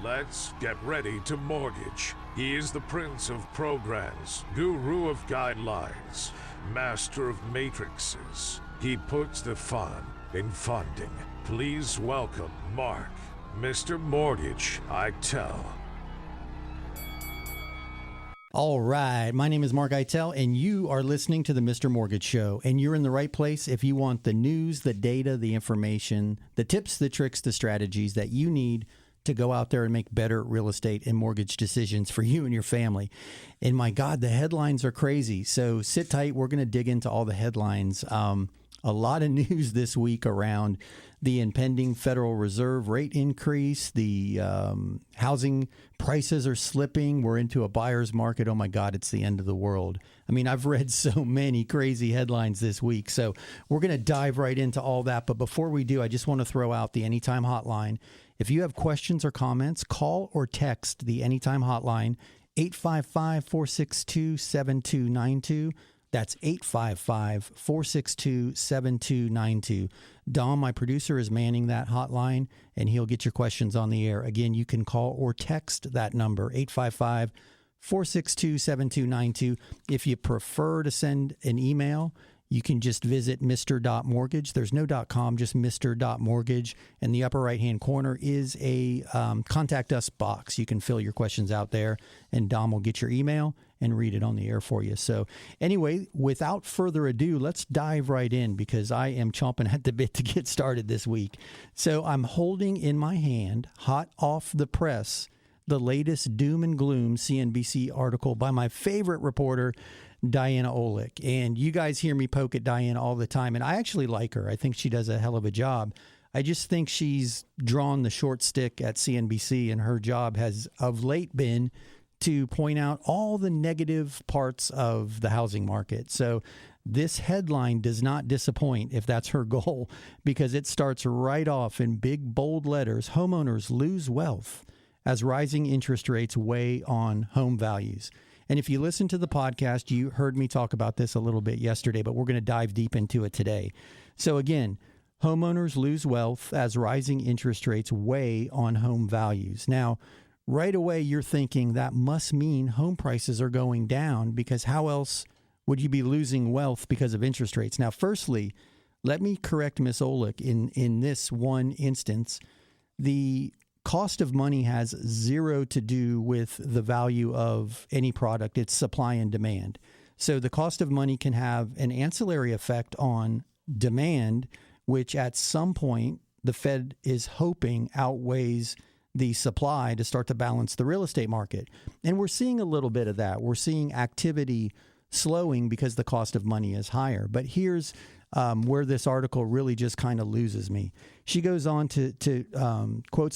Let's get ready to mortgage. He is the prince of programs, guru of guidelines, master of matrices. He puts the fun in funding. Please welcome Mark, Mr. Mork-eitel. All right, my name is Mark-eitel, and you are listening to the Mr. Mortgage Show. And you're in the right place if you want the news, the data, the information, the tips, the tricks, the strategies that you need to go out there and make better real estate and mortgage decisions for you and your family. And my God, the headlines are crazy. So sit tight. We're going to dig into all the headlines. A lot of news this week around the impending Federal Reserve rate increase. The housing prices are slipping. We're into a buyer's market. Oh my God, it's the end of the world. I mean, I've read so many crazy headlines this week. So we're going to dive right into all that. But before we do, I just want to throw out the Anytime Hotline. If you have questions or comments, call or text the Anytime Hotline, 855-462-7292. That's 855-462-7292. Dom, my producer, is manning that hotline, and he'll get your questions on the air. Again, you can call or text that number, 855-462-7292. If you prefer to send an email, you can just visit Mr.Mortgage. There's no .com, just Mr.Mortgage. In the upper right-hand corner is a contact us box. You can fill your questions out there, and Dom will get your email and read it on the air for you. So anyway, without further ado, let's dive right in because I am chomping at the bit to get started this week. So I'm holding in my hand, hot off the press, the latest doom and gloom CNBC article by my favorite reporter, Diana Olick. And you guys hear me poke at Diana all the time, and I actually like her. I think she does a hell of a job. I just think she's drawn the short stick at CNBC, and her job has of late been to point out all the negative parts of the housing market. So this headline does not disappoint if that's her goal, because it starts right off in big, bold letters. Homeowners lose wealth as rising interest rates weigh on home values. And if you listen to the podcast, you heard me talk about this a little bit yesterday, but we're going to dive deep into it today. So again, homeowners lose wealth as rising interest rates weigh on home values. Now, right away, you're thinking that must mean home prices are going down, because how else would you be losing wealth because of interest rates? Now, firstly, let me correct Ms. Olick in this one instance. The cost of money has zero to do with the value of any product. It's supply and demand. So the cost of money can have an ancillary effect on demand, which at some point the Fed is hoping outweighs the supply to start to balance the real estate market. And we're seeing a little bit of that. We're seeing activity slowing because the cost of money is higher. But here's where this article really just kind of loses me. She goes on to quote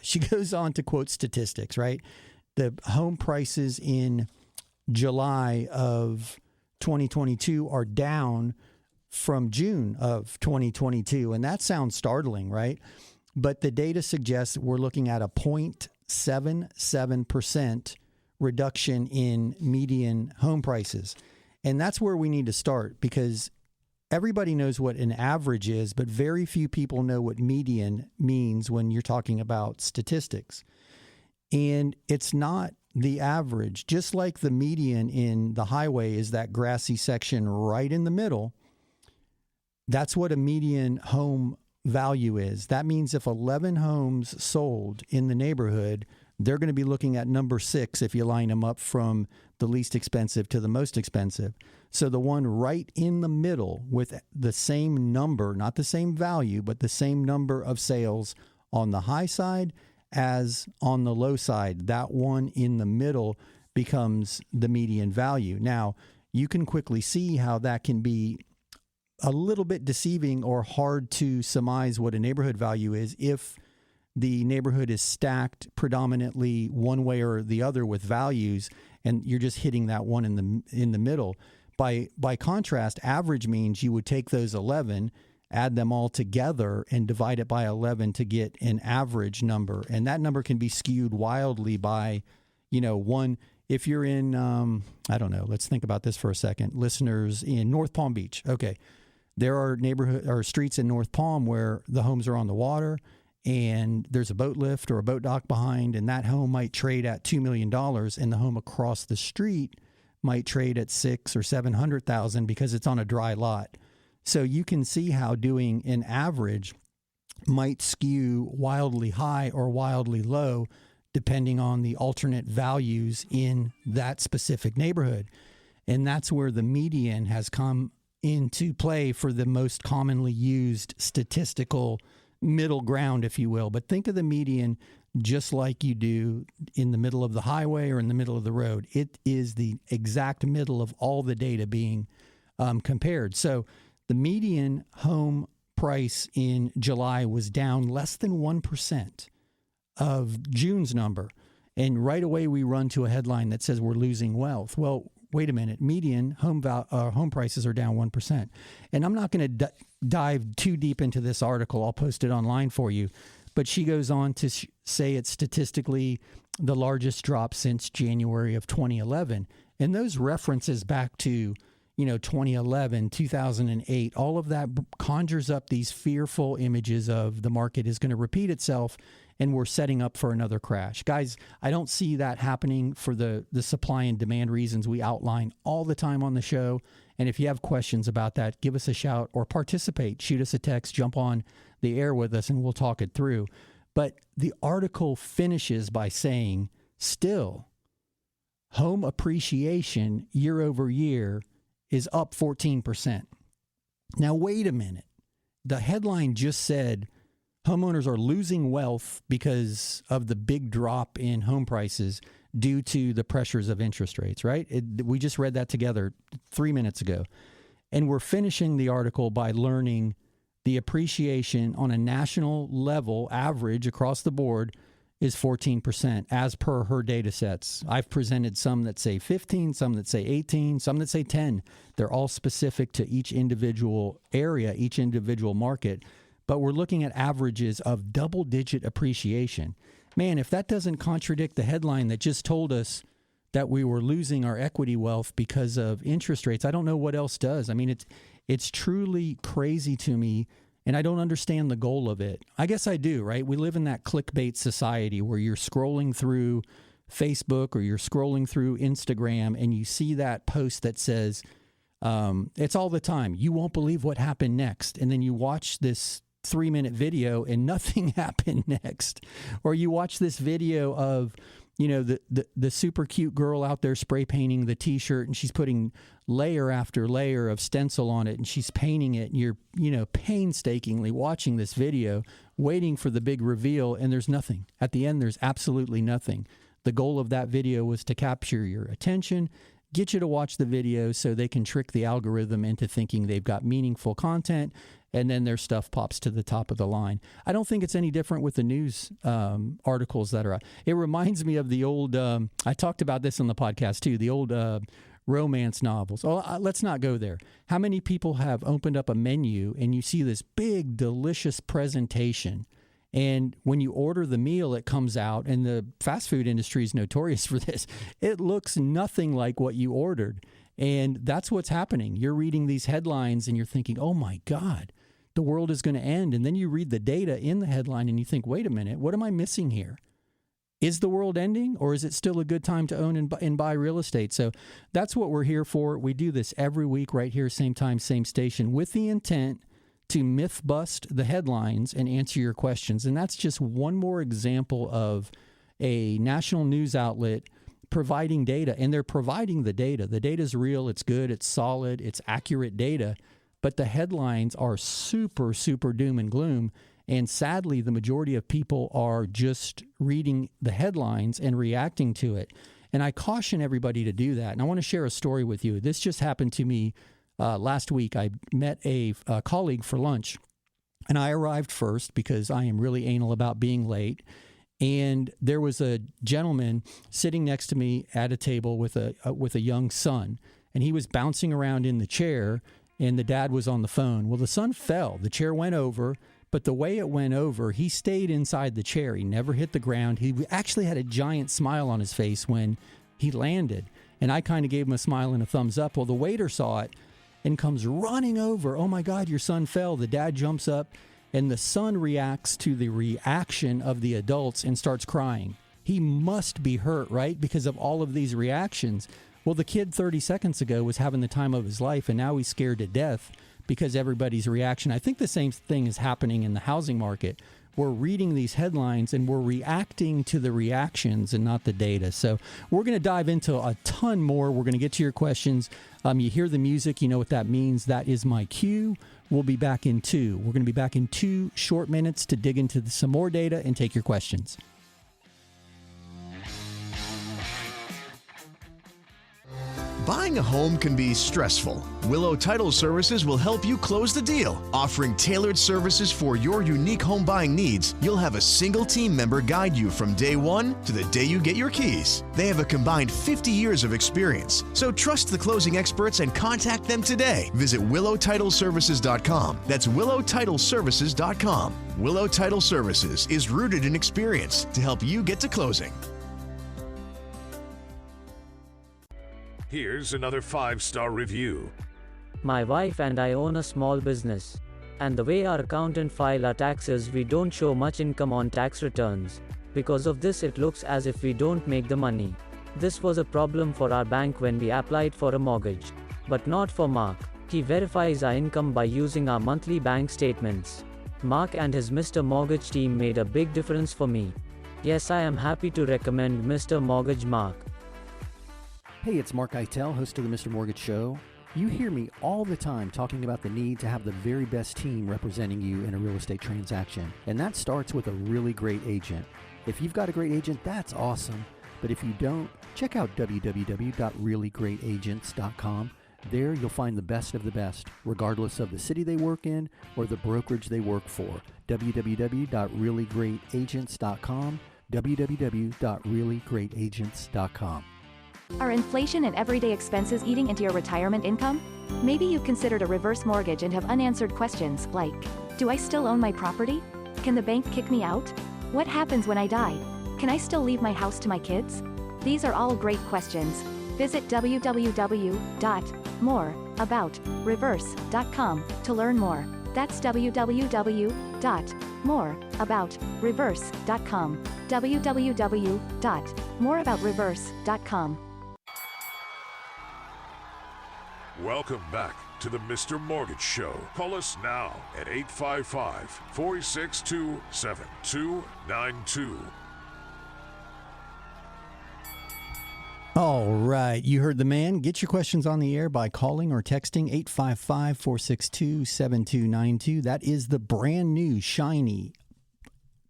She goes on to quote statistics, right? The home prices in July of 2022 are down from June of 2022. And that sounds startling, right? But the data suggests we're looking at a 0.77% reduction in median home prices. And that's where we need to start, because everybody knows what an average is, but very few people know what median means when you're talking about statistics. And it's not the average. Just like the median in the highway is that grassy section right in the middle, that's what a median home value is. That means if 11 homes sold in the neighborhood, they're going to be looking at number 6 if you line them up from the least expensive to the most expensive. So the one right in the middle with the same number, not the same value, but the same number of sales on the high side as on the low side, that one in the middle becomes the median value. Now, you can quickly see how that can be a little bit deceiving or hard to surmise what a neighborhood value is if the neighborhood is stacked predominantly one way or the other with values, and you're just hitting that one in the middle. By contrast, average means you would take those 11, add them all together, and divide it by 11 to get an average number. And that number can be skewed wildly by, one. If you're in, I don't know, let's think about this for a second. Listeners in North Palm Beach. Okay. There are neighborhood or streets in North Palm where the homes are on the water, and there's a boat lift or a boat dock behind, and that home might trade at $2 million, and the home across the street might trade at $600,000 or $700,000 because it's on a dry lot. So you can see how doing an average might skew wildly high or wildly low depending on the alternate values in that specific neighborhood. And that's where the median has come into play for the most commonly used statistical middle ground, if you will. But think of the median just like you do in the middle of the highway or in the middle of the road. It is the exact middle of all the data being compared. So the median home price in July was down less than 1% of June's number. And right away we run to a headline that says we're losing wealth. Well, wait a minute. Median home prices are down 1%. And I'm not going to dive too deep into this article. I'll post it online for you. But she goes on to say it's statistically the largest drop since January of 2011. And those references back to 2011, 2008, all of that conjures up these fearful images of the market is going to repeat itself and we're setting up for another crash. Guys, I don't see that happening for the supply and demand reasons we outline all the time on the show. And if you have questions about that, give us a shout or participate. Shoot us a text, jump on the air with us, and we'll talk it through. But the article finishes by saying, still, home appreciation year over year is up 14%. Now, wait a minute. The headline just said homeowners are losing wealth because of the big drop in home prices due to the pressures of interest rates, right? We just read that together 3 minutes ago. And we're finishing the article by learning the appreciation on a national level average across the board is 14% as per her data sets. I've presented some that say 15, some that say 18, some that say 10. They're all specific to each individual area, each individual market. But we're looking at averages of double-digit appreciation. Man, if that doesn't contradict the headline that just told us that we were losing our equity wealth because of interest rates, I don't know what else does. I mean, it's truly crazy to me, and I don't understand the goal of it. I guess I do, right? We live in that clickbait society where you're scrolling through Facebook or you're scrolling through Instagram and you see that post that says, it's all the time, you won't believe what happened next. And then you watch this 3-minute video and nothing happened next. Or you watch this video of, the super cute girl out there spray painting the t-shirt and she's putting layer after layer of stencil on it and she's painting it and you're, painstakingly watching this video, waiting for the big reveal, and there's nothing. At the end, there's absolutely nothing. The goal of that video was to capture your attention, get you to watch the video so they can trick the algorithm into thinking they've got meaningful content, and then their stuff pops to the top of the line. I don't think it's any different with the news articles that are out. It reminds me of the old, I talked about this on the podcast too, the old romance novels. Oh, let's not go there. How many people have opened up a menu and you see this big, delicious presentation, and when you order the meal, it comes out, and the fast food industry is notorious for this. It looks nothing like what you ordered. And that's what's happening. You're reading these headlines and you're thinking, oh my God, the world is going to end. And then you read the data in the headline and you think, wait a minute, what am I missing here? Is the world ending, or is it still a good time to own and buy real estate? So that's what we're here for. We do this every week right here, same time, same station, with the intent to myth bust the headlines and answer your questions. And that's just one more example of a national news outlet providing data, and they're providing the data. The data is real, it's good, it's solid, it's accurate data, but the headlines are super, super doom and gloom. And sadly, the majority of people are just reading the headlines and reacting to it. And I caution everybody to do that. And I want to share a story with you. This just happened to me last week. I met a colleague for lunch, and I arrived first because I am really anal about being late. And there was a gentleman sitting next to me at a table with a young son, and he was bouncing around in the chair, and the dad was on the phone. Well, the son fell. The chair went over, but the way it went over, he stayed inside the chair. He never hit the ground. He actually had a giant smile on his face when he landed, and I kind of gave him a smile and a thumbs up. Well, the waiter saw it and comes running over. Oh, my God, your son fell. The dad jumps up, and the son reacts to the reaction of the adults and starts crying. He must be hurt, right? Because of all of these reactions. Well, the kid 30 seconds ago was having the time of his life, and now he's scared to death because everybody's reaction. I think the same thing is happening in the housing market. We're reading these headlines and we're reacting to the reactions and not the data. So we're going to dive into a ton more. We're going to get to your questions. You hear the music, you know what that means. That is my cue. We'll be back in 2. We're going to be back in 2 short minutes to dig into some more data and take your questions. Buying a home can be stressful. Willow Title Services will help you close the deal. Offering tailored services for your unique home buying needs, you'll have a single team member guide you from day one to the day you get your keys. They have a combined 50 years of experience. So trust the closing experts and contact them today. Visit willow-title-services.com. That's willow-title-services.com. Willow Title Services is rooted in experience to help you get to closing. Here's another 5-star review. My wife and I own a small business. And the way our accountant file our taxes, we don't show much income on tax returns. Because of this, it looks as if we don't make the money. This was a problem for our bank when we applied for a mortgage. But not for Mark. He verifies our income by using our monthly bank statements. Mark and his Mr. Mortgage team made a big difference for me. Yes, I am happy to recommend Mr. Mortgage Mark. Hey, it's mark-eitel, host of the Mr. Mortgage Show. You hear me all the time talking about the need to have the very best team representing you in a real estate transaction. And that starts with a really great agent. If you've got a great agent, that's awesome. But if you don't, check out www.reallyGreatAgents.com. There you'll find the best of the best, regardless of the city they work in or the brokerage they work for. www.reallyGreatAgents.com, www.reallyGreatAgents.com. Are inflation and everyday expenses eating into your retirement income? Maybe you've considered a reverse mortgage and have unanswered questions like, do I still own my property? Can the bank kick me out? What happens when I die? Can I still leave my house to my kids? These are all great questions. Visit www.moreaboutreverse.com to learn more. That's www.moreaboutreverse.com. www.moreaboutreverse.com. Welcome back to the Mr. Mortgage Show. Call us now at 855-462-7292. All right. You heard the man. Get your questions on the air by calling or texting 855-462-7292. That is the brand new, shiny,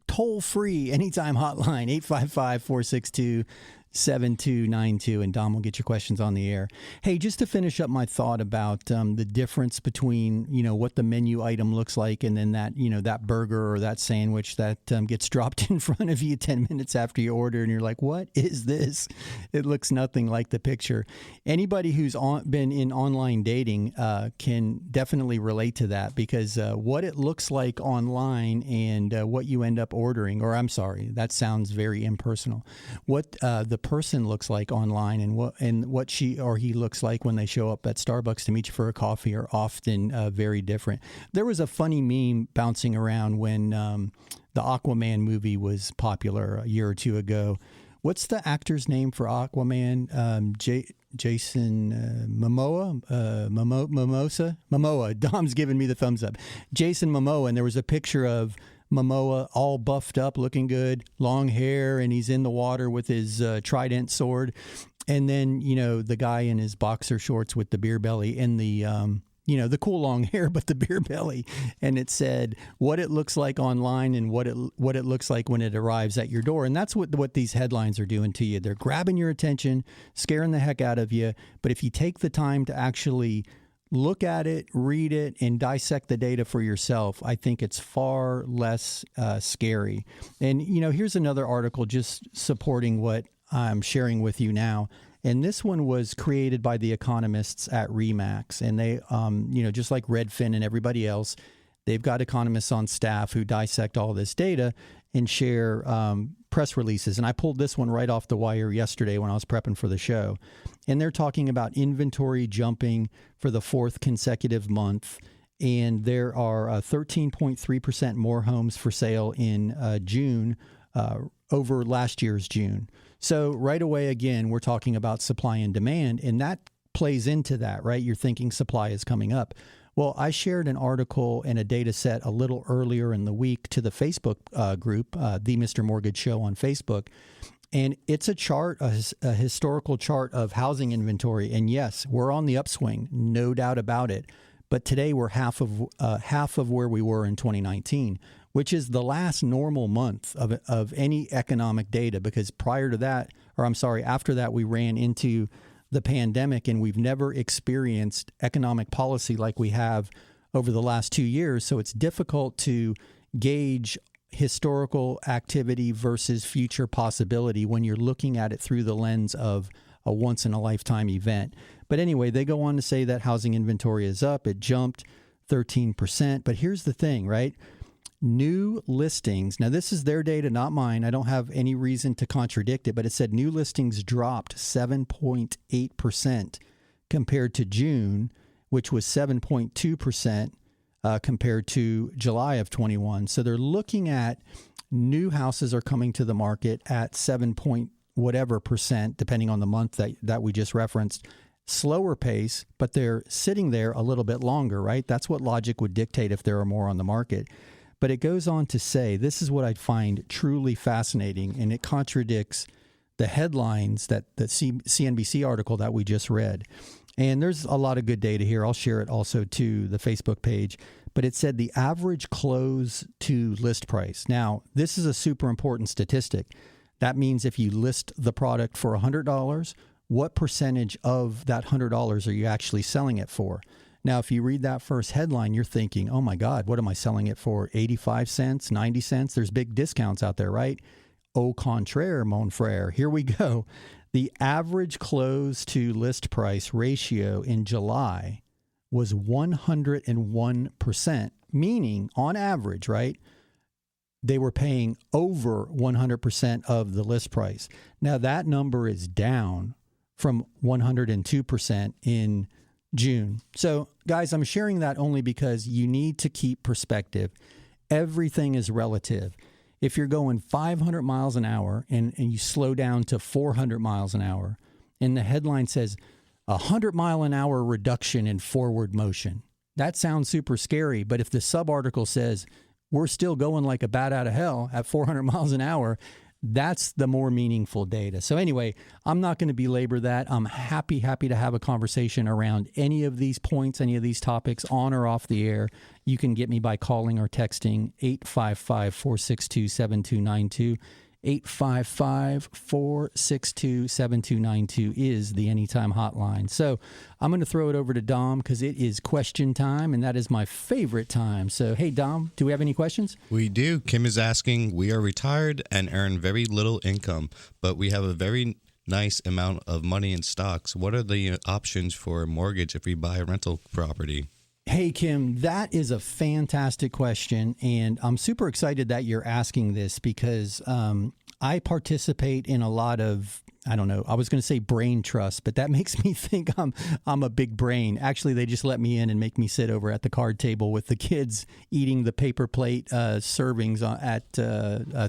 toll-free anytime hotline, 855-462-7292. 7292, and Dom will get your questions on the air. Hey, just to finish up my thought about the difference between, what the menu item looks like and then that, that burger or that sandwich that gets dropped in front of you 10 minutes after you order and you're like, what is this? It looks nothing like the picture. Anybody who's been in online dating can definitely relate to that, because what it looks like online and what you end up ordering, or I'm sorry, that sounds very impersonal. What the person looks like online and what she or he looks like when they show up at Starbucks to meet you for a coffee are often very different. There was a funny meme bouncing around when the Aquaman movie was popular a year or two ago. What's the actor's name for Aquaman? Jason Momoa? Momoa. Dom's giving me the thumbs up. Jason Momoa, and there was a picture of Momoa all buffed up, looking good, long hair, and he's in the water with his trident sword. And then, the guy in his boxer shorts with the beer belly and the, the cool long hair, but the beer belly. And it said what it looks like online and what it looks like when it arrives at your door. And that's what these headlines are doing to you. They're grabbing your attention, scaring the heck out of you. But if you take the time to actually look at it, read it, and dissect the data for yourself, I think it's far less scary. And, here's another article just supporting what I'm sharing with you now. And this one was created by the economists at RE/MAX. And they, just like Redfin and everybody else, they've got economists on staff who dissect all this data and share press releases. And I pulled this one right off the wire yesterday when I was prepping for the show. And they're talking about inventory jumping for the fourth consecutive month. and there are 13.3% more homes for sale in June over last year's June. So right away, again, we're talking about supply and demand, and that plays into that, right? You're thinking supply is coming up. Well, I shared an article and a data set a little earlier in the week to the Facebook group, The Mr. Mortgage Show on Facebook. And it's a chart, a historical chart of housing inventory. And yes, we're on the upswing, no doubt about it. But today we're half of where we were in 2019, which is the last normal month of any economic data. Because after that, we ran into the pandemic, and we've never experienced economic policy like we have over the last 2 years. So it's difficult to gauge historical activity versus future possibility when you're looking at it through the lens of a once-in-a-lifetime event. But anyway, they go on to say that housing inventory is up. It jumped 13%. But here's the thing, right? New listings. Now, this is their data, not mine. I don't have any reason to contradict it, but it said new listings dropped 7.8% compared to June, which was 7.2% compared to July of 21. So they're looking at new houses are coming to the market at 7 point whatever percent, depending on the month that we just referenced. Slower pace, but they're sitting there a little bit longer, right? That's what logic would dictate if there are more on the market. But it goes on to say, this is what I find truly fascinating, and it contradicts the headlines that the CNBC article that we just read. And there's a lot of good data here. I'll share it also to the Facebook page. But it said the average close to list price. Now, this is a super important statistic. That means if you list the product for $100, what percentage of that $100 are you actually selling it for? Now, if you read that first headline, you're thinking, oh my God, what am I selling it for? 85 cents, 90 cents? There's big discounts out there, right? Au contraire, mon frere. Here we go. The average close to list price ratio in July was 101%, meaning on average, right? They were paying over 100% of the list price. Now, that number is down from 102% in June. So, guys, I'm sharing that only because you need to keep perspective. Everything is relative. If you're going 500 miles an hour and you slow down to 400 miles an hour, and the headline says 100 mile an hour reduction in forward motion, that sounds super scary. But if the sub-article says we're still going like a bat out of hell at 400 miles an hour, that's the more meaningful data. So anyway, I'm not going to belabor that. I'm happy to have a conversation around any of these points, any of these topics on or off the air. You can get me by calling or texting 855-462-7292. 855-462-7292 is the Anytime hotline. So I'm going to throw it over to Dom because it is question time, and that is my favorite time. So, hey, Dom, do we have any questions? We do. Kim is asking, we are retired and earn very little income, but we have a very nice amount of money in stocks. What are the options for a mortgage if we buy a rental property? Hey, Kim, that is a fantastic question, and I'm super excited that you're asking this because I participate in a lot of, I don't know, I was going to say brain trust, but that makes me think I'm a big brain. Actually, they just let me in and make me sit over at the card table with the kids eating the paper plate servings at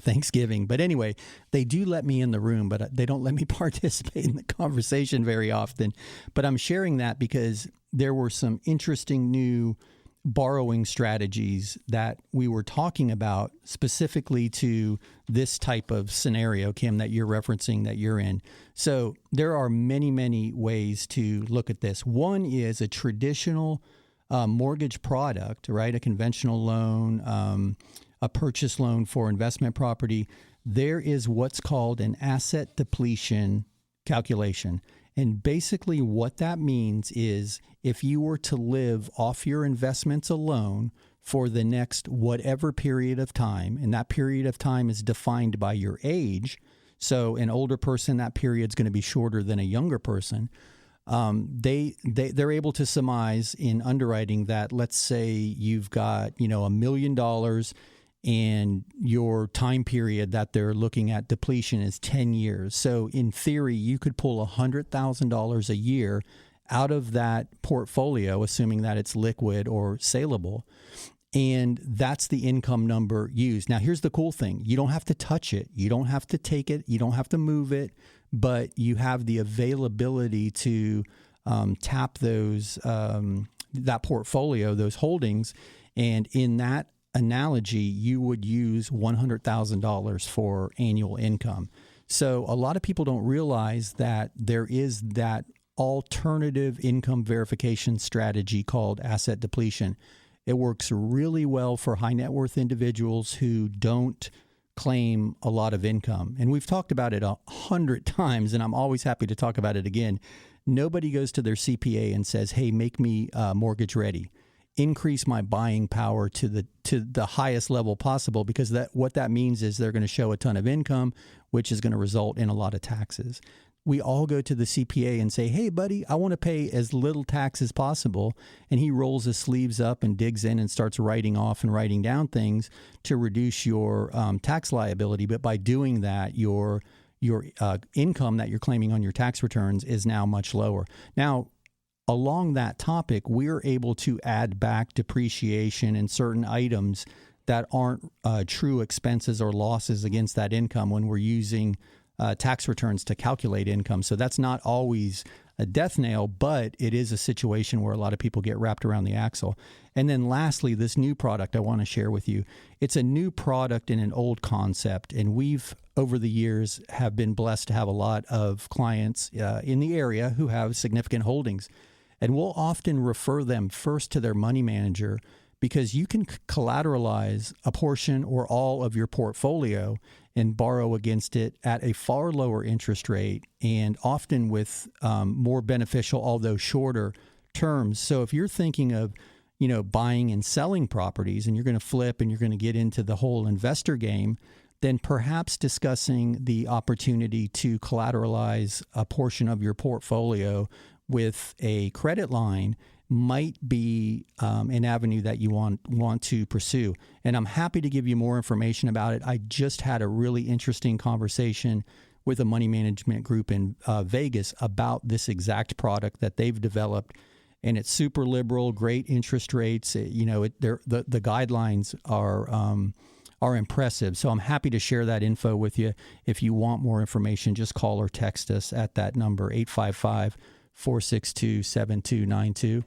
Thanksgiving. But anyway, they do let me in the room, but they don't let me participate in the conversation very often. But I'm sharing that because there were some interesting new borrowing strategies that we were talking about specifically to this type of scenario, Kim, that you're referencing, that you're in. So there are many, many ways to look at this. One is a traditional mortgage product, right? A conventional loan, a purchase loan for investment property. There is what's called an asset depletion calculation. And basically what that means is if you were to live off your investments alone for the next whatever period of time, and that period of time is defined by your age, so an older person, that period's going to be shorter than a younger person, they're able to surmise in underwriting that, let's say you've got, $1 million and your time period that they're looking at depletion is 10 years. So in theory, you could pull $100,000 a year out of that portfolio, assuming that it's liquid or saleable. And that's the income number used. Now, here's the cool thing. You don't have to touch it. You don't have to take it. You don't have to move it. But you have the availability to tap those that portfolio, those holdings. And in that analogy, you would use $100,000 for annual income. So a lot of people don't realize that there is that alternative income verification strategy called asset depletion. It works really well for high net worth individuals who don't claim a lot of income. And we've talked about it 100 times, and I'm always happy to talk about it again. Nobody goes to their CPA and says, hey, make me mortgage ready. Increase my buying power to the highest level possible, because what that means is they're going to show a ton of income, which is going to result in a lot of taxes. We all go to the CPA and say, hey, buddy, I want to pay as little tax as possible. And he rolls his sleeves up and digs in and starts writing off and writing down things to reduce your tax liability. But by doing that, your income that you're claiming on your tax returns is now much lower. Now, along that topic, we're able to add back depreciation and certain items that aren't true expenses or losses against that income when we're using tax returns to calculate income. So that's not always a death nail, but it is a situation where a lot of people get wrapped around the axle. And then lastly, this new product I want to share with you. It's a new product in an old concept. And we've, over the years, have been blessed to have a lot of clients in the area who have significant holdings. And we'll often refer them first to their money manager, because you can collateralize a portion or all of your portfolio and borrow against it at a far lower interest rate, and often with more beneficial, although shorter terms. So if you're thinking of, buying and selling properties, and you're going to flip and you're going to get into the whole investor game, then perhaps discussing the opportunity to collateralize a portion of your portfolio with a credit line might be an avenue that you want to pursue. And I'm happy to give you more information about it. I just had a really interesting conversation with a money management group in Vegas about this exact product that they've developed. And it's super liberal, great interest rates. The guidelines are impressive. So I'm happy to share that info with you. If you want more information, just call or text us at that number, 855-462-7292.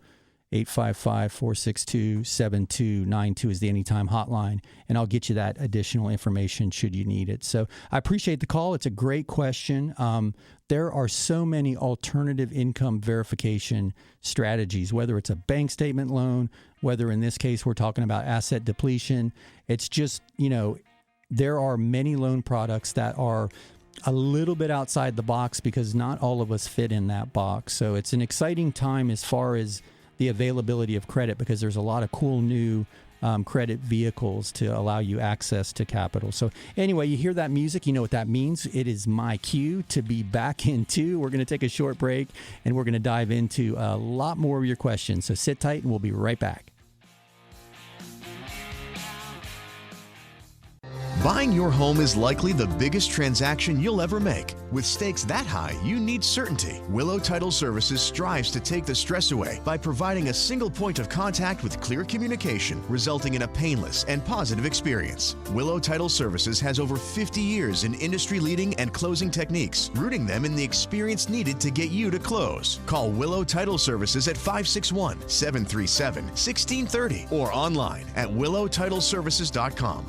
855-462-7292 is the Anytime hotline, and I'll get you that additional information should you need it. So I appreciate the call. It's a great question. There are so many alternative income verification strategies, whether it's a bank statement loan, whether in this case we're talking about asset depletion. It's just, there are many loan products that are a little bit outside the box because not all of us fit in that box. So it's an exciting time as far as the availability of credit, because there's a lot of cool new credit vehicles to allow you access to capital. So anyway, you hear that music, you know what that means. It is my cue to be back into. We're going to take a short break, and we're going to dive into a lot more of your questions. So sit tight, and we'll be right back. Buying your home is likely the biggest transaction you'll ever make. With stakes that high, you need certainty. Willow Title Services strives to take the stress away by providing a single point of contact with clear communication, resulting in a painless and positive experience. Willow Title Services has over 50 years in industry-leading and closing techniques, rooting them in the experience needed to get you to close. Call Willow Title Services at 561-737-1630 or online at willow-titleservices.com.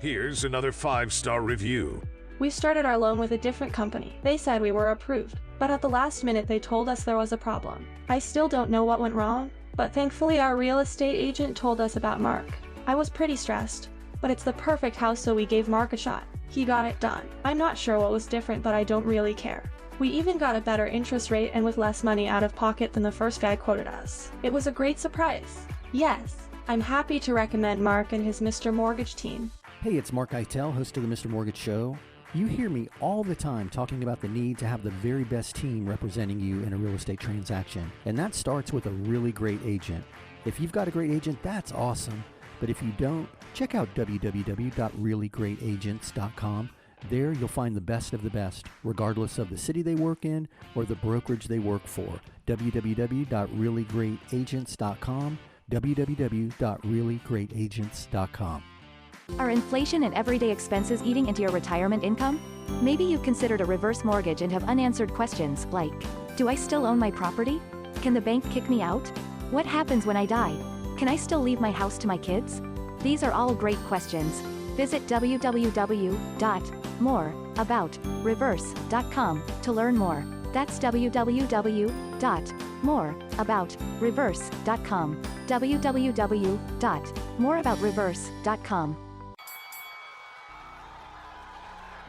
Here's another 5-star review. We started our loan with a different company. They said we were approved, but at the last minute they told us there was a problem. I still don't know what went wrong, but thankfully our real estate agent told us about Mark. I was pretty stressed, but it's the perfect house, so we gave Mark a shot. He got it done. I'm not sure what was different, but I don't really care. We even got a better interest rate and with less money out of pocket than the first guy quoted us. It was a great surprise. Yes, I'm happy to recommend Mark and his Mr. Mortgage team. Hey, it's mark-eitel, host of the Mr. Mortgage Show. You hear me all the time talking about the need to have the very best team representing you in a real estate transaction. And that starts with a really great agent. If you've got a great agent, that's awesome. But if you don't, check out www.reallyGreatAgents.com. There you'll find the best of the best, regardless of the city they work in or the brokerage they work for. www.reallyGreatAgents.com, www.reallyGreatAgents.com. Are inflation and everyday expenses eating into your retirement income? Maybe you've considered a reverse mortgage and have unanswered questions like, do I still own my property? Can the bank kick me out? What happens when I die? Can I still leave my house to my kids? These are all great questions. Visit www.moreaboutreverse.com to learn more. That's www.moreaboutreverse.com. www.moreaboutreverse.com.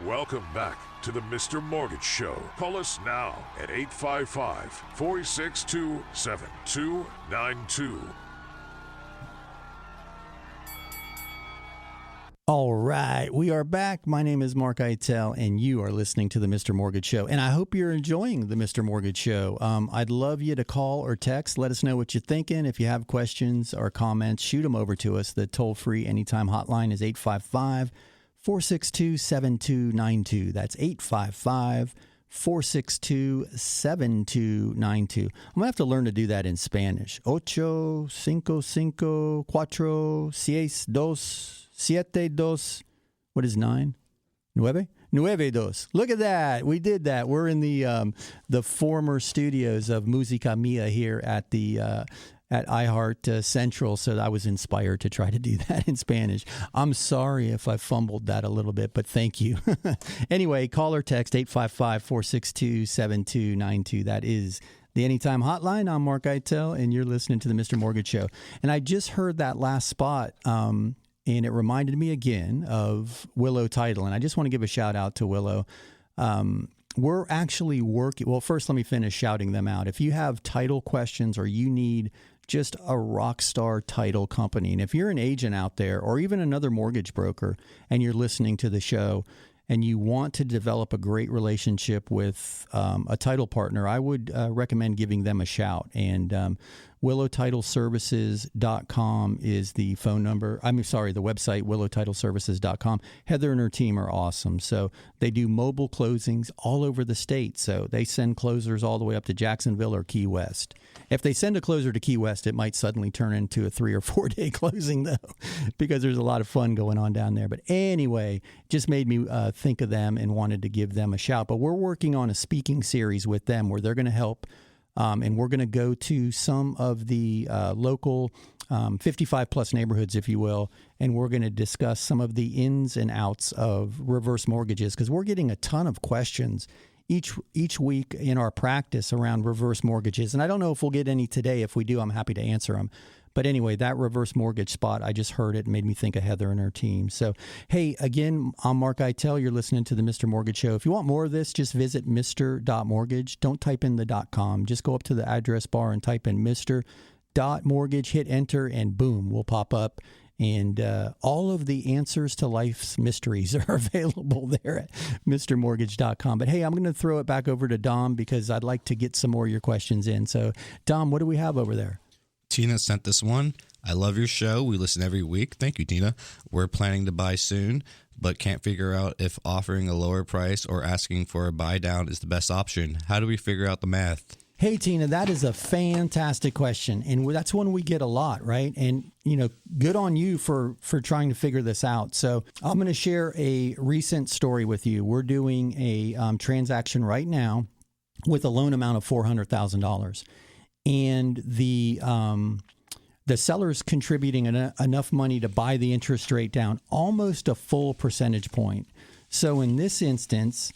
Welcome back to the Mr. Mortgage Show. Call us now at 855-462-7292. All right, we are back. My name is mark-eitel, and you are listening to the Mr. Mortgage Show. And I hope you're enjoying the Mr. Mortgage Show. I'd love you to call or text. Let us know what you're thinking. If you have questions or comments, shoot them over to us. The toll-free anytime hotline is 855-462-7292. That's 855-462-7292. I'm going to have to learn to do that in Spanish. 855-462-7292. What is 9? Nueve? Nueve dos. Look at that. We did that. We're in the former studios of Musica Mia here at the at iHeart Central, so I was inspired to try to do that in Spanish. I'm sorry if I fumbled that a little bit, but thank you. Anyway, call or text 855-462-7292. That is the Anytime Hotline. I'm Mark Eitel, and you're listening to the Mr. Mortgage Show. And I just heard that last spot, and it reminded me again of Willow Title. And I just want to give a shout out to Willow. We're actually working. Well, first, let me finish shouting them out. If you have title questions or you need just a rock star title company, and if you're an agent out there or even another mortgage broker and you're listening to the show and you want to develop a great relationship with a title partner, I would recommend giving them a shout. And willow-title-services.com is the phone number. The website, willow-title-services.com. Heather and her team are awesome. So they do mobile closings all over the state. So they send closers all the way up to Jacksonville or Key West. If they send a closer to Key West, it might suddenly turn into a 3 or 4 day closing, though, because there's a lot of fun going on down there. But anyway, just made me think of them and wanted to give them a shout. But we're working on a speaking series with them where they're going to help. And we're going to go to some of the local 55-plus neighborhoods, if you will, and we're going to discuss some of the ins and outs of reverse mortgages, because we're getting a ton of questions each week in our practice around reverse mortgages. And I don't know if we'll get any today. If we do, I'm happy to answer them. But anyway, that reverse mortgage spot, I just heard it and made me think of Heather and her team. So, hey, again, I'm Mark Eitel. You're listening to the Mr. Mortgage Show. If you want more of this, just visit Mr.Mortgage. Don't type in the .com. Just go up to the address bar and type in Mr.Mortgage, hit enter, and boom, we'll pop up. And all of the answers to life's mysteries are available there at MrMortgage.com. But, hey, I'm going to throw it back over to Dom because I'd like to get some more of your questions in. So, Dom, what do we have over there? Tina sent this one. I love your show. We listen every week. Thank you, Tina. We're planning to buy soon, but can't figure out if offering a lower price or asking for a buy down is the best option. How do we figure out the math? Hey, Tina, that is a fantastic question. And that's one we get a lot, right? And, good on you for trying to figure this out. So I'm going to share a recent story with you. We're doing a transaction right now with a loan amount of $400,000. And the seller's contributing enough money to buy the interest rate down almost a full percentage point. So in this instance,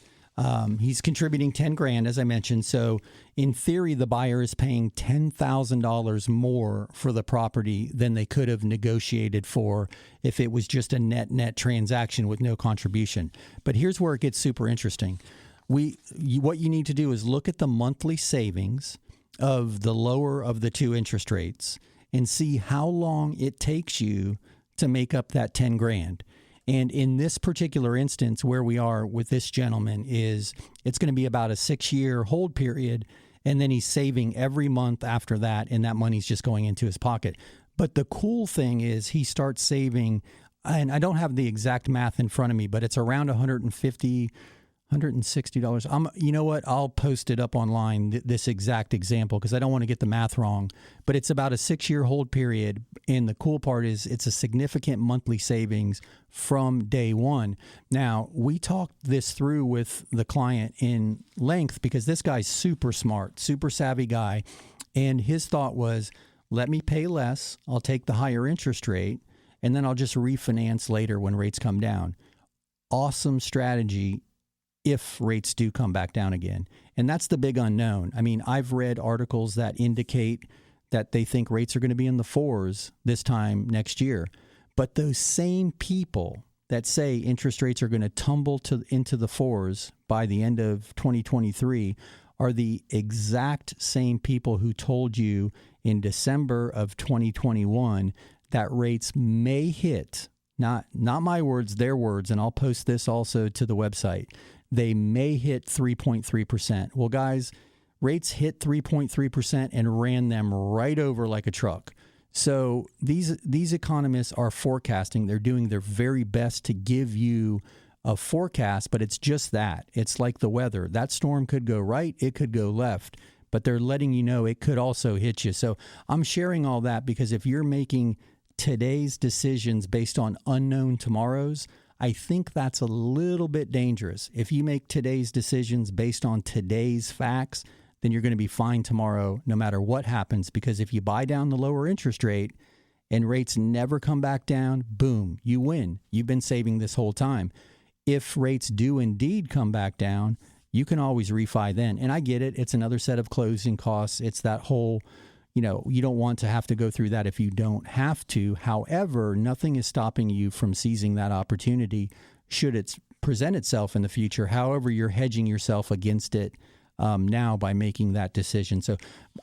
he's contributing $10,000, as I mentioned. So in theory, the buyer is paying $10,000 more for the property than they could have negotiated for if it was just a net transaction with no contribution. But here's where it gets super interesting. What you need to do is look at the monthly savings of the lower of the two interest rates and see how long it takes you to make up that $10,000. And in this particular instance, where we are with this gentleman is it's going to be about a 6-year hold period, and then he's saving every month after that, and that money's just going into his pocket. But the cool thing is he starts saving and I don't have the exact math in front of me, but it's around $150, $160. You know what? I'll post it up online, this exact example, because I don't want to get the math wrong. But it's about a 6-year hold period. And the cool part is it's a significant monthly savings from day one. Now, we talked this through with the client in length because this guy's super smart, super savvy guy. And his thought was, let me pay less. I'll take the higher interest rate, and then I'll just refinance later when rates come down. Awesome strategy if rates do come back down again. And that's the big unknown. I mean, I've read articles that indicate that they think rates are going to be in the 4s this time next year. But those same people that say interest rates are going to tumble into the 4s by the end of 2023 are the exact same people who told you in December of 2021 that rates may hit, not my words, their words, and I'll post this also to the website, they may hit 3.3%. Well, guys, rates hit 3.3% and ran them right over like a truck. So these economists are forecasting. They're doing their very best to give you a forecast, but it's just that. It's like the weather. That storm could go right, it could go left, but they're letting you know it could also hit you. So I'm sharing all that because if you're making today's decisions based on unknown tomorrows, I think that's a little bit dangerous. If you make today's decisions based on today's facts, then you're going to be fine tomorrow no matter what happens, because if you buy down the lower interest rate and rates never come back down, boom, you win. You've been saving this whole time. If rates do indeed come back down, you can always refi then. And I get it. It's another set of closing costs. It's that whole, you don't want to have to go through that if you don't have to. However, nothing is stopping you from seizing that opportunity should it present itself in the future. However, you're hedging yourself against it now by making that decision. So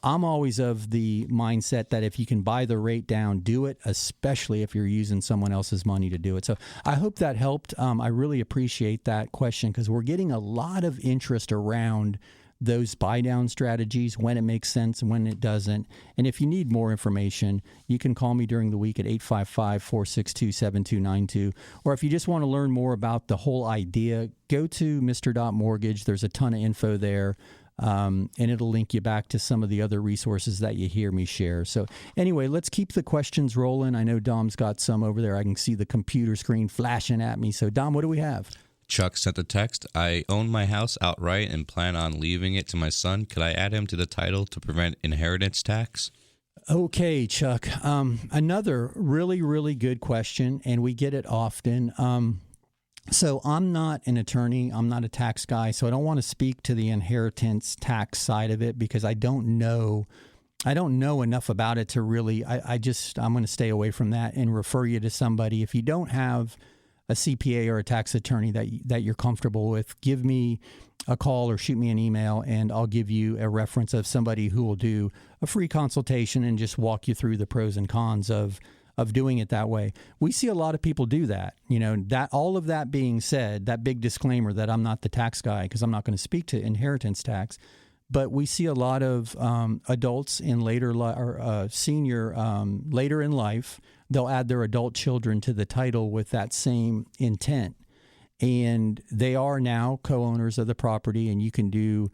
I'm always of the mindset that if you can buy the rate down, do it, especially if you're using someone else's money to do it. So I hope that helped. I really appreciate that question because we're getting a lot of interest around those buy down strategies, when it makes sense and when it doesn't. And if you need more information, you can call me during the week at 855-462-7292. Or if you just want to learn more about the whole idea, go to Mr. Mortgage. There's a ton of info there. And it'll link you back to some of the other resources that you hear me share. So anyway, let's keep the questions rolling. I know Dom's got some over there. I can see the computer screen flashing at me. So Dom, what do we have? Chuck sent a text. I own my house outright and plan on leaving it to my son. Could I add him to the title to prevent inheritance tax? Okay, Chuck. Another really, really good question, and we get it often. So I'm not an attorney. I'm not a tax guy, so I don't want to speak to the inheritance tax side of it because I don't know enough about it to really, I'm going to stay away from that and refer you to somebody. If you don't have a CPA or a tax attorney that you're comfortable with, give me a call or shoot me an email and I'll give you a reference of somebody who will do a free consultation and just walk you through the pros and cons of doing it that way. We see a lot of people do that. That all of that being said, that big disclaimer that I'm not the tax guy because I'm not going to speak to inheritance tax, but we see a lot of adults in later in life. They'll add their adult children to the title with that same intent. And they are now co-owners of the property, and you can do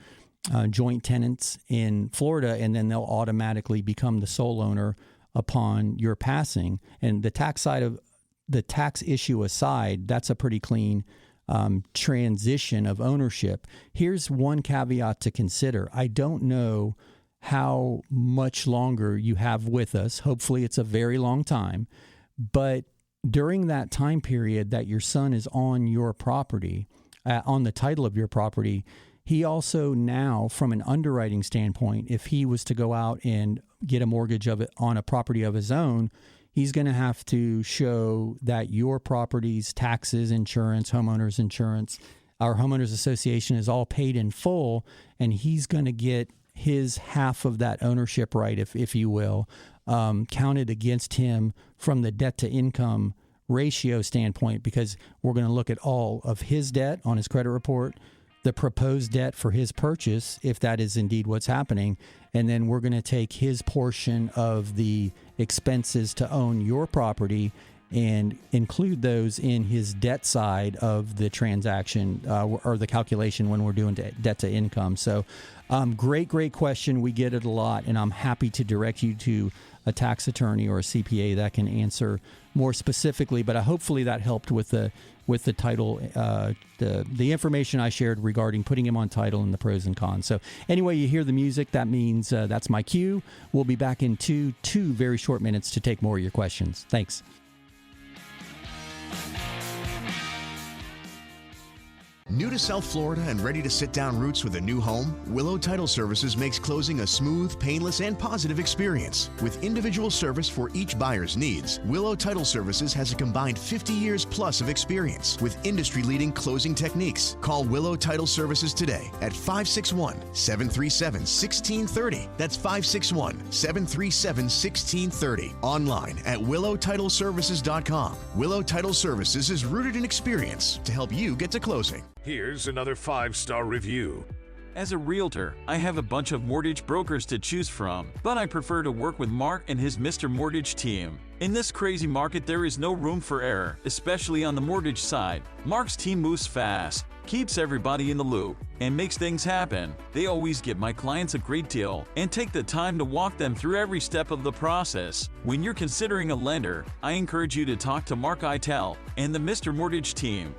joint tenants in Florida, and then they'll automatically become the sole owner upon your passing. And the tax side of the tax issue aside, that's a pretty clean transition of ownership. Here's one caveat to consider. I don't know how much longer you have with us. Hopefully it's a very long time. But during that time period that your son is on your property, on the title of your property, he also now, from an underwriting standpoint, if he was to go out and get a mortgage of it on a property of his own, he's going to have to show that your property's taxes, insurance, homeowners insurance, our homeowners association is all paid in full, and he's going to get his half of that ownership right, if you will, counted against him from the debt to income ratio standpoint, because we're going to look at all of his debt on his credit report, the proposed debt for his purchase, if that is indeed what's happening, and then we're going to take his portion of the expenses to own your property and include those in his debt side of the transaction or the calculation when we're doing debt to income. So great question. We get it a lot, and I'm happy to direct you to a tax attorney or a CPA that can answer more specifically. But hopefully that helped with the title, the information I shared regarding putting him on title and the pros and cons. So anyway, you hear the music. That means that's my cue. We'll be back in two very short minutes to take more of your questions. Thanks. New to South Florida and ready to sit down roots with a new home? Willow Title Services makes closing a smooth, painless, and positive experience. With individual service for each buyer's needs, Willow Title Services has a combined 50 years plus of experience with industry-leading closing techniques. Call Willow Title Services today at 561-737-1630. That's 561-737-1630. Online at willowtitleservices.com. Willow Title Services is rooted in experience to help you get to closing. Here's another 5-star review. As a realtor, I have a bunch of mortgage brokers to choose from, but I prefer to work with Mark and his Mr. Mortgage team. In this crazy market, there is no room for error, especially on the mortgage side. Mark's team moves fast, keeps everybody in the loop, and makes things happen. They always give my clients a great deal and take the time to walk them through every step of the process. When you're considering a lender, I encourage you to talk to Mark-eitel and the Mr. Mortgage team.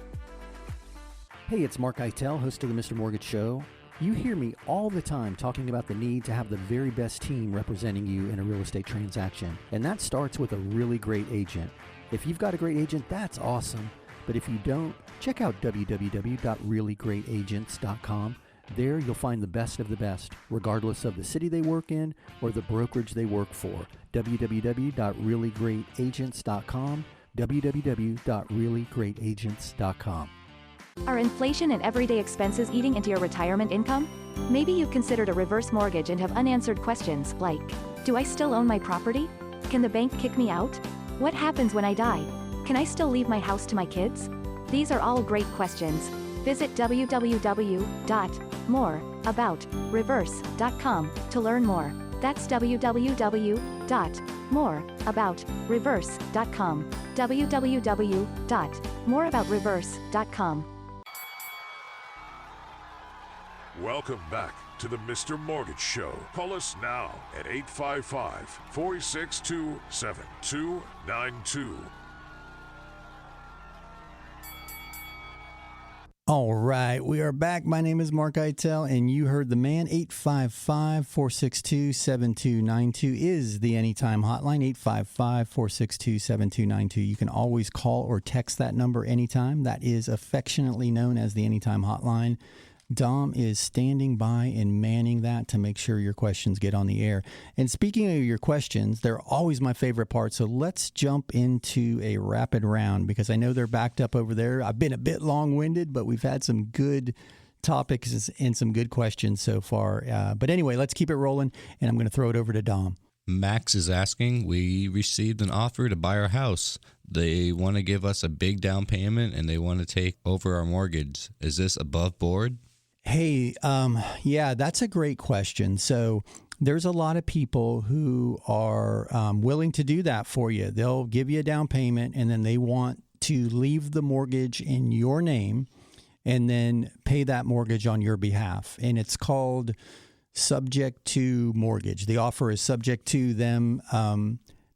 Hey, it's Mark-eitel, host of the Mr. Mortgage Show. You hear me all the time talking about the need to have the very best team representing you in a real estate transaction. And that starts with a really great agent. If you've got a great agent, that's awesome. But if you don't, check out www.reallyGreatAgents.com. There you'll find the best of the best, regardless of the city they work in or the brokerage they work for. www.reallyGreatAgents.com, www.reallyGreatAgents.com. Are inflation and everyday expenses eating into your retirement income? Maybe you've considered a reverse mortgage and have unanswered questions like, do I still own my property? Can the bank kick me out? What happens when I die? Can I still leave my house to my kids? These are all great questions. Visit www.moreaboutreverse.com to learn more. That's www.moreaboutreverse.com. www.moreaboutreverse.com. Welcome back to the Mr. Mortgage Show. Call us now at 855-462-7292. All right, we are back. My name is Mark-eitel, and you heard the man. 855-462-7292 is the Anytime hotline, 855-462-7292. You can always call or text that number anytime. That is affectionately known as the Anytime hotline. Dom is standing by and manning that to make sure your questions get on the air. And speaking of your questions, they're always my favorite part. So let's jump into a rapid round because I know they're backed up over there. I've been a bit long-winded, but we've had some good topics and some good questions so far. But anyway, let's keep it rolling, and I'm going to throw it over to Dom. Max is asking, we received an offer to buy our house. They want to give us a big down payment, and they want to take over our mortgage. Is this above board? Hey, yeah, that's a great question. So there's a lot of people who are willing to do that for you. They'll give you a down payment, and then they want to leave the mortgage in your name and then pay that mortgage on your behalf. And it's called subject to mortgage. The offer is subject to them.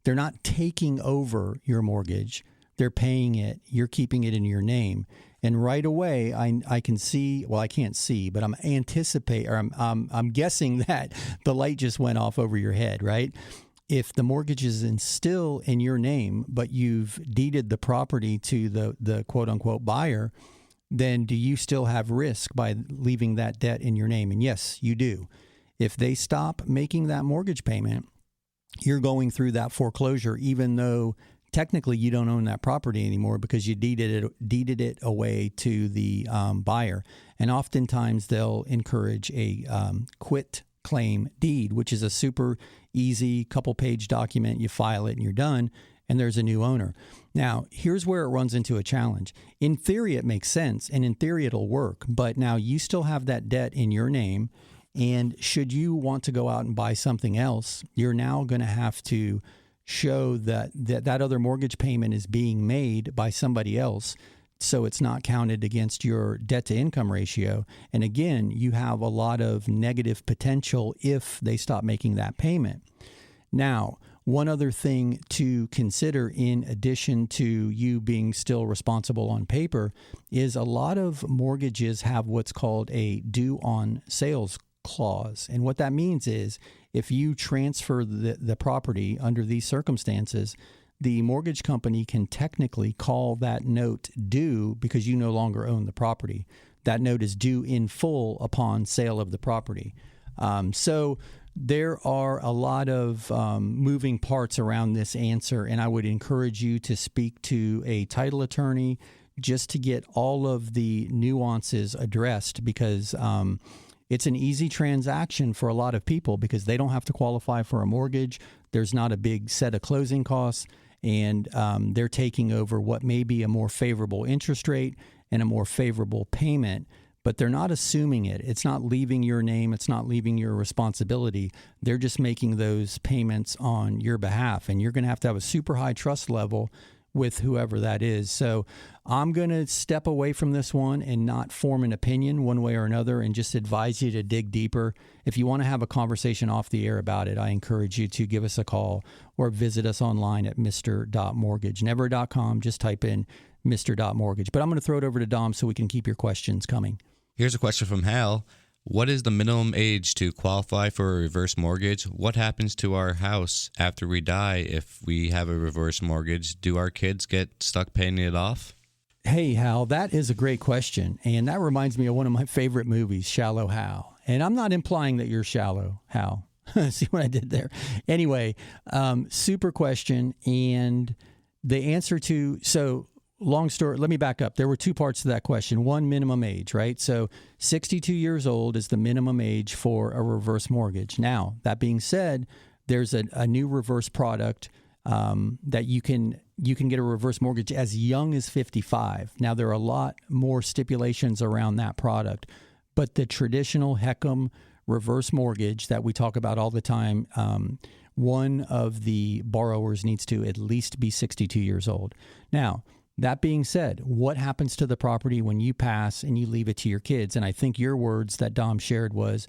They're not taking over your mortgage. They're paying it. You're keeping it in your name. And right away, I can see, well, I can't see, but I'm guessing that the light just went off over your head, right? If the mortgage is still in your name, but you've deeded the property to the quote unquote buyer, then do you still have risk by leaving that debt in your name? And yes, you do. If they stop making that mortgage payment, you're going through that foreclosure, even though technically you don't own that property anymore because you deeded it away to the buyer. And oftentimes they'll encourage a quit claim deed, which is a super easy couple-page document. You file it and you're done, and there's a new owner. Now, here's where it runs into a challenge. In theory, it makes sense, and in theory, it'll work. But now you still have that debt in your name, and should you want to go out and buy something else, you're now going to have to show that other mortgage payment is being made by somebody else, so it's not counted against your debt-to-income ratio. And again, you have a lot of negative potential if they stop making that payment. Now, one other thing to consider in addition to you being still responsible on paper is a lot of mortgages have what's called a due on sales clause. And what that means is if you transfer the property under these circumstances, the mortgage company can technically call that note due because you no longer own the property. That note is due in full upon sale of the property. So there are a lot of moving parts around this answer, and I would encourage you to speak to a title attorney just to get all of the nuances addressed, because it's an easy transaction for a lot of people because they don't have to qualify for a mortgage. There's not a big set of closing costs, and they're taking over what may be a more favorable interest rate and a more favorable payment. But they're not assuming it. It's not leaving your name. It's not leaving your responsibility. They're just making those payments on your behalf. And you're going to have a super high trust level with whoever that is. So I'm going to step away from this one and not form an opinion one way or another and just advise you to dig deeper. If you want to have a conversation off the air about it, I encourage you to give us a call or visit us online at mr.mortgage. Never.com. Just type in mr.mortgage. But I'm going to throw it over to Dom so we can keep your questions coming. Here's a question from Hal. What is the minimum age to qualify for a reverse mortgage? What happens to our house after we die if we have a reverse mortgage? Do our kids get stuck paying it off? Hey, Hal, that is a great question. And that reminds me of one of my favorite movies, Shallow Hal. And I'm not implying that you're shallow, Hal. See what I did there? Anyway, super question. And the answer to, long story, let me back up. There were two parts to that question. One, minimum age, right? So 62 years old is the minimum age for a reverse mortgage. Now, that being said, there's a new reverse product that you can get a reverse mortgage as young as 55. Now, there are a lot more stipulations around that product, but the traditional HECM reverse mortgage that we talk about all the time, one of the borrowers needs to at least be 62 years old. Now, that being said, what happens to the property when you pass and you leave it to your kids? And I think your words that Dom shared was,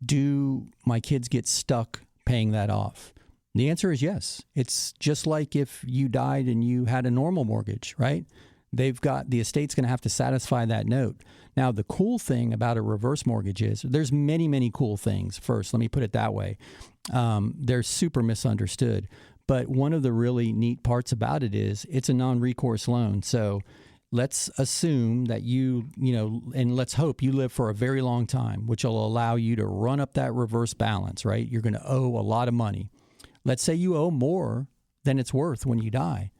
do my kids get stuck paying that off? The answer is yes. It's just like if you died and you had a normal mortgage, right? The estate's going to have to satisfy that note. Now, the cool thing about a reverse mortgage is there's many, many cool things. First, let me put it that way. They're super misunderstood. But one of the really neat parts about it is it's a non-recourse loan. So let's assume that and let's hope you live for a very long time, which will allow you to run up that reverse balance, right? You're going to owe a lot of money. Let's say you owe more than it's worth when you die.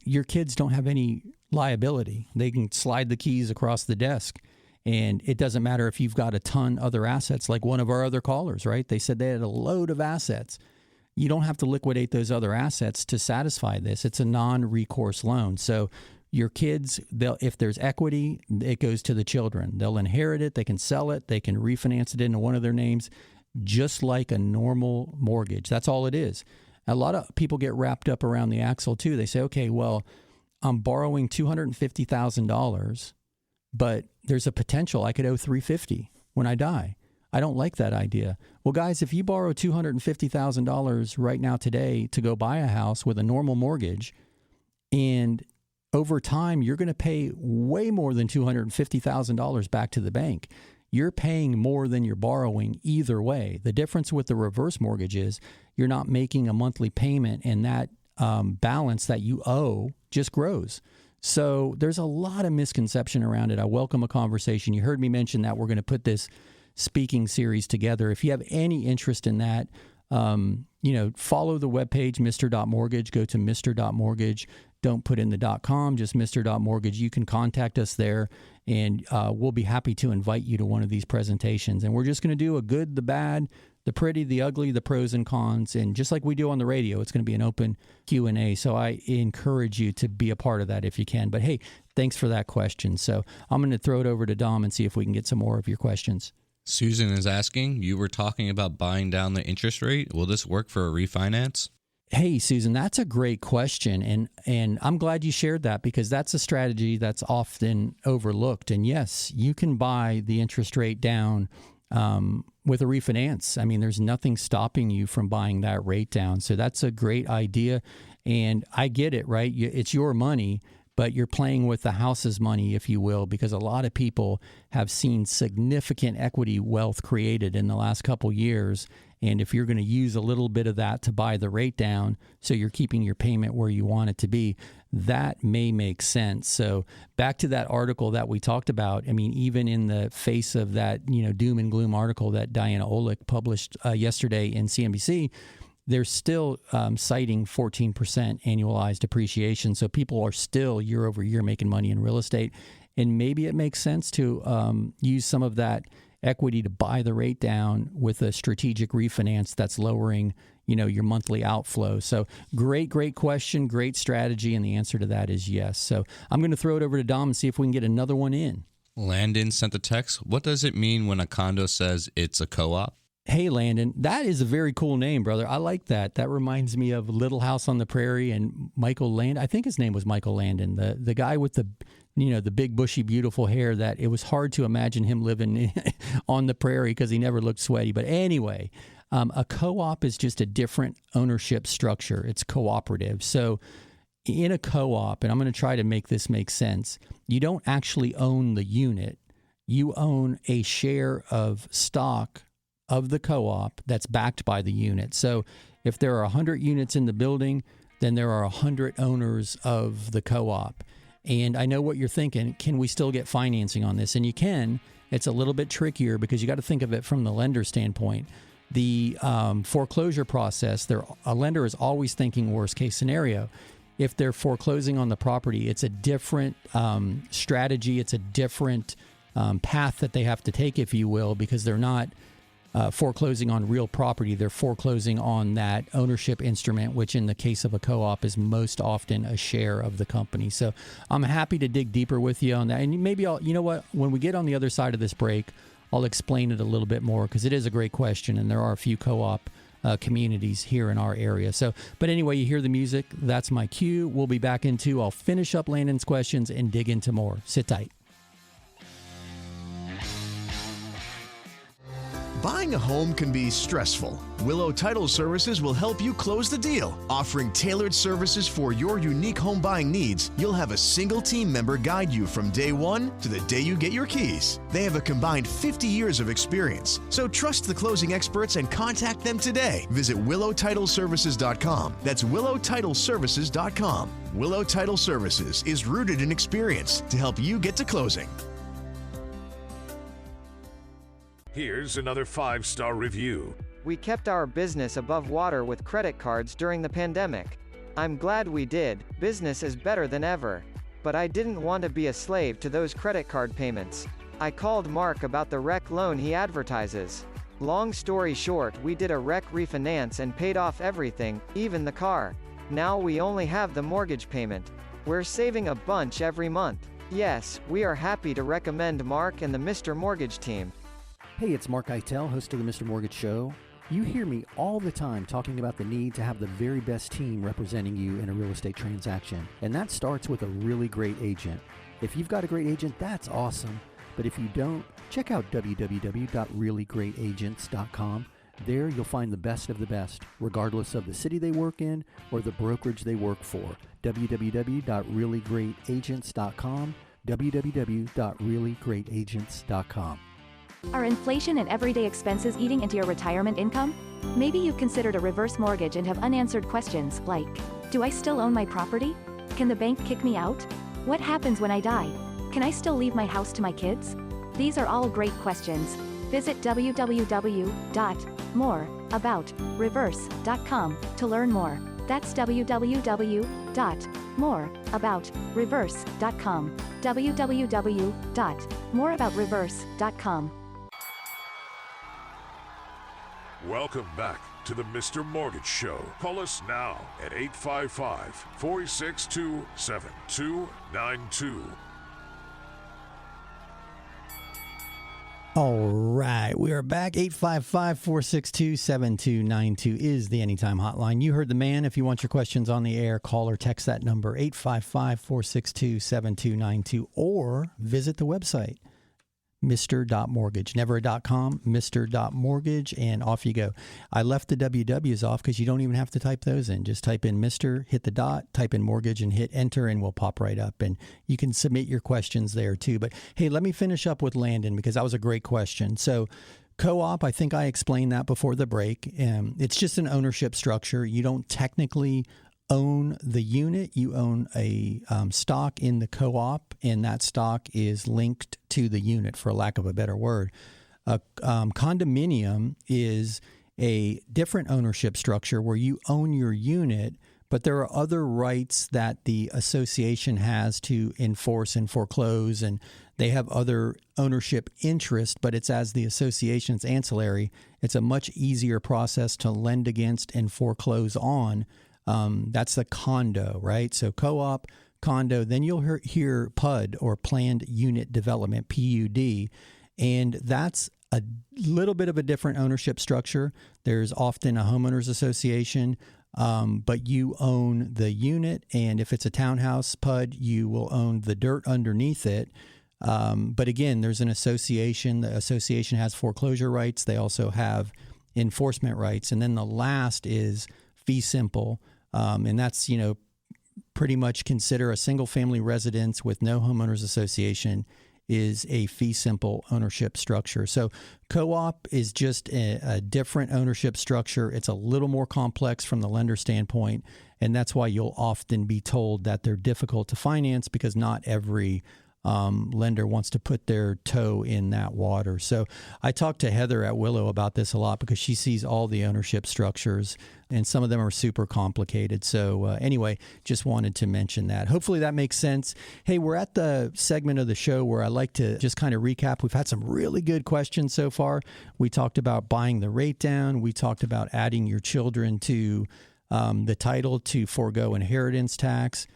Your kids don't have any liability. They can slide the keys across the desk. And it doesn't matter if you've got a ton other assets, like one of our other callers, right? They said they had a load of assets. You don't have to liquidate those other assets to satisfy this. It's a non-recourse loan. So your kids, if there's equity, it goes to the children. They'll inherit it. They can sell it. They can refinance it into one of their names, just like a normal mortgage. That's all it is. A lot of people get wrapped up around the axle too. They say, okay, well, I'm borrowing $250,000, but there's a potential I could owe $350,000 when I die. I don't like that idea. Well, guys, if you borrow $250,000 right now today to go buy a house with a normal mortgage, and over time you're going to pay way more than $250,000 back to the bank. You're paying more than you're borrowing either way. The difference with the reverse mortgage is you're not making a monthly payment, and that balance that you owe just grows. So there's a lot of misconception around it. I welcome a conversation. You heard me mention that we're going to put this speaking series together. If you have any interest in that, follow the webpage, mr.mortgage. Go to mr.mortgage. Don't put in the .com, just mr.mortgage. You can contact us there, and we'll be happy to invite you to one of these presentations. And we're just going to do a good, the bad, the pretty, the ugly, the pros and cons. And just like we do on the radio, it's going to be an open Q&A. So I encourage you to be a part of that if you can. But hey, thanks for that question. So I'm going to throw it over to Dom and see if we can get some more of your questions. Susan is asking, you were talking about buying down the interest rate. Will this work for a refinance? Hey, Susan, that's a great question. And I'm glad you shared that because that's a strategy that's often overlooked. And yes, you can buy the interest rate down with a refinance. I mean, there's nothing stopping you from buying that rate down. So that's a great idea. And I get it, right? It's your money, but you're playing with the house's money, if you will, because a lot of people have seen significant equity wealth created in the last couple years. And if you're going to use a little bit of that to buy the rate down, so you're keeping your payment where you want it to be, that may make sense. So back to that article that we talked about. I mean, even in the face of that, doom and gloom article that Diana Olick published yesterday in CNBC, they're still citing 14% annualized appreciation. So people are still year over year making money in real estate. And maybe it makes sense to use some of that equity to buy the rate down with a strategic refinance that's lowering, your monthly outflow. So great question, great strategy. And the answer to that is yes. So I'm going to throw it over to Dom and see if we can get another one in. Landon sent the text. What does it mean when a condo says it's a co-op? Hey, Landon, that is a very cool name, brother. I like that. That reminds me of Little House on the Prairie and Michael Landon. I think his name was Michael Landon, the guy with the big, bushy, beautiful hair that it was hard to imagine him living on the prairie because he never looked sweaty. But anyway, a co-op is just a different ownership structure. It's cooperative. So in a co-op, and I'm going to try to make this make sense, you don't actually own the unit. You own a share of stock of the co-op that's backed by the unit. So if there are 100 units in the building, then there are 100 owners of the co-op. And I know what you're thinking, can we still get financing on this? And you can. It's a little bit trickier because you got to think of it from the lender standpoint. The foreclosure process, a lender is always thinking worst case scenario. If they're foreclosing on the property, it's a different strategy. It's a different path that they have to take, if you will, because they're not foreclosing on real property. They're foreclosing on that ownership instrument, which in the case of a co-op is most often a share of the company. So I'm happy to dig deeper with you on that. And maybe when we get on the other side of this break, I'll explain it a little bit more because it is a great question. And there are a few co-op communities here in our area. So, but anyway, you hear the music. That's my cue. We'll be back I'll finish up Landon's questions and dig into more. Sit tight. Buying a home can be stressful. Willow Title Services will help you close the deal. Offering tailored services for your unique home buying needs, you'll have a single team member guide you from day one to the day you get your keys. They have a combined 50 years of experience, so trust the closing experts and contact them today. Visit willow-title-services.com. That's willow-title-services.com. Willow Title Services is rooted in experience to help you get to closing. Here's another 5-star review. We kept our business above water with credit cards during the pandemic. I'm glad we did. Business is better than ever. But I didn't want to be a slave to those credit card payments. I called Mark about the REC loan he advertises. Long story short, we did a REC refinance and paid off everything, even the car. Now we only have the mortgage payment. We're saving a bunch every month. Yes, we are happy to recommend Mark and the Mr. Mortgage team. Hey, it's mark-eitel, host of the Mr. Mortgage Show. You hear me all the time talking about the need to have the very best team representing you in a real estate transaction. And that starts with a really great agent. If you've got a great agent, that's awesome. But if you don't, check out www.reallygreatagents.com. There you'll find the best of the best, regardless of the city they work in or the brokerage they work for. www.reallygreatagents.com, www.reallygreatagents.com. Are inflation and everyday expenses eating into your retirement income? Maybe you've considered a reverse mortgage and have unanswered questions like, do I still own my property? Can the bank kick me out? What happens when I die? Can I still leave my house to my kids? These are all great questions. Visit www.moreaboutreverse.com to learn more. That's www.moreaboutreverse.com. www.moreaboutreverse.com. Welcome back to the Mr. Mortgage Show. Call us now at 855-462-7292. All right, we are back. 855-462-7292 is the Anytime Hotline. You heard the man. If you want your questions on the air, call or text that number, 855-462-7292, or visit the website, Mr.Mortgage. Never a .com, Mr.Mortgage, and off you go. I left the WWs off because you don't even have to type those in. Just type in Mr., hit the dot, type in mortgage, and hit enter, and we'll pop right up. And you can submit your questions there too. But hey, let me finish up with Landon because that was a great question. So co-op, I think I explained that before the break. It's just an ownership structure. You don't technically own the unit. You own a stock in the co-op, and that stock is linked to the unit, for lack of a better word. A condominium is a different ownership structure where you own your unit, but there are other rights that the association has to enforce and foreclose, and they have other ownership interest, but it's as the association's ancillary. It's a much easier process to lend against and foreclose on. That's the condo, right? So co-op, condo, then you'll hear PUD, or Planned Unit Development, PUD, and that's a little bit of a different ownership structure. There's often a homeowners association, but you own the unit, and if it's a townhouse PUD, you will own the dirt underneath it. But again, there's an association. The association has foreclosure rights. They also have enforcement rights. And then the last is fee simple. And that's, pretty much consider a single family residence with no homeowners association is a fee simple ownership structure. So co-op is just a different ownership structure. It's a little more complex from the lender standpoint. And that's why you'll often be told that they're difficult to finance, because not every lender wants to put their toe in that water. So I talked to Heather at Willow about this a lot because she sees all the ownership structures, and some of them are super complicated. So anyway, just wanted to mention that. Hopefully that makes sense. Hey, we're at the segment of the show where I like to just kind of recap. We've had some really good questions so far. We talked about buying the rate down. We talked about adding your children to the title to forego inheritance tax.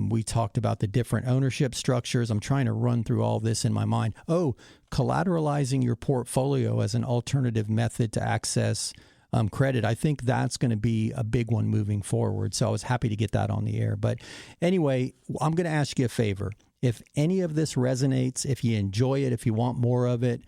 We talked about the different ownership structures. I'm trying to run through all this in my mind. Oh, collateralizing your portfolio as an alternative method to access credit. I think that's going to be a big one moving forward. So I was happy to get that on the air. But anyway, I'm going to ask you a favor. If any of this resonates, if you enjoy it, if you want more of it,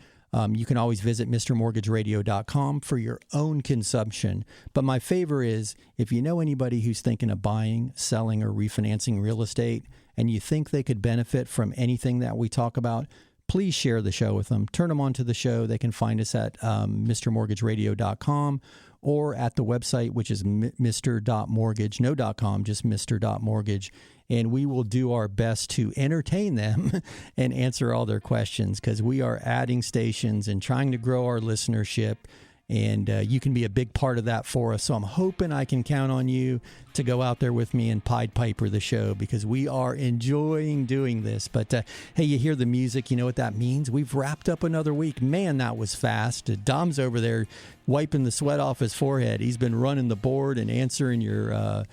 you can always visit MrMortgageRadio.com for your own consumption. But my favor is, if you know anybody who's thinking of buying, selling, or refinancing real estate, and you think they could benefit from anything that we talk about, please share the show with them. Turn them on to the show. They can find us at MrMortgageRadio.com or at the website, which is Mr.Mortgage, no .com, just Mr.Mortgage. And we will do our best to entertain them and answer all their questions, because we are adding stations and trying to grow our listenership. And you can be a big part of that for us. So I'm hoping I can count on you to go out there with me and Pied Piper the show, because we are enjoying doing this. But hey, you hear the music. You know what that means? We've wrapped up another week. Man, that was fast. Dom's over there wiping the sweat off his forehead. He's been running the board and answering your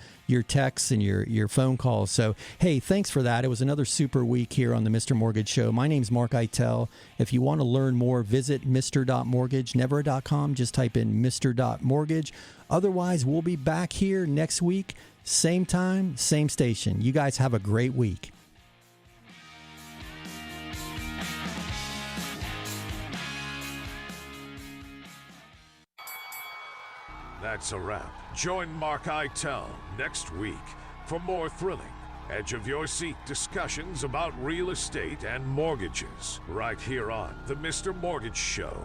texts and your phone calls. So, hey, thanks for that. It was another super week here on the Mr. Mortgage Show. My name's Mark-eitel. If you want to learn more, visit Mr.Mortgage, never a .com. Just type in Mr.Mortgage. Otherwise, we'll be back here next week, same time, same station. You guys have a great week. That's a wrap. Join Mark-eitel next week for more thrilling, edge-of-your-seat discussions about real estate and mortgages right here on The Mr. Mortgage Show.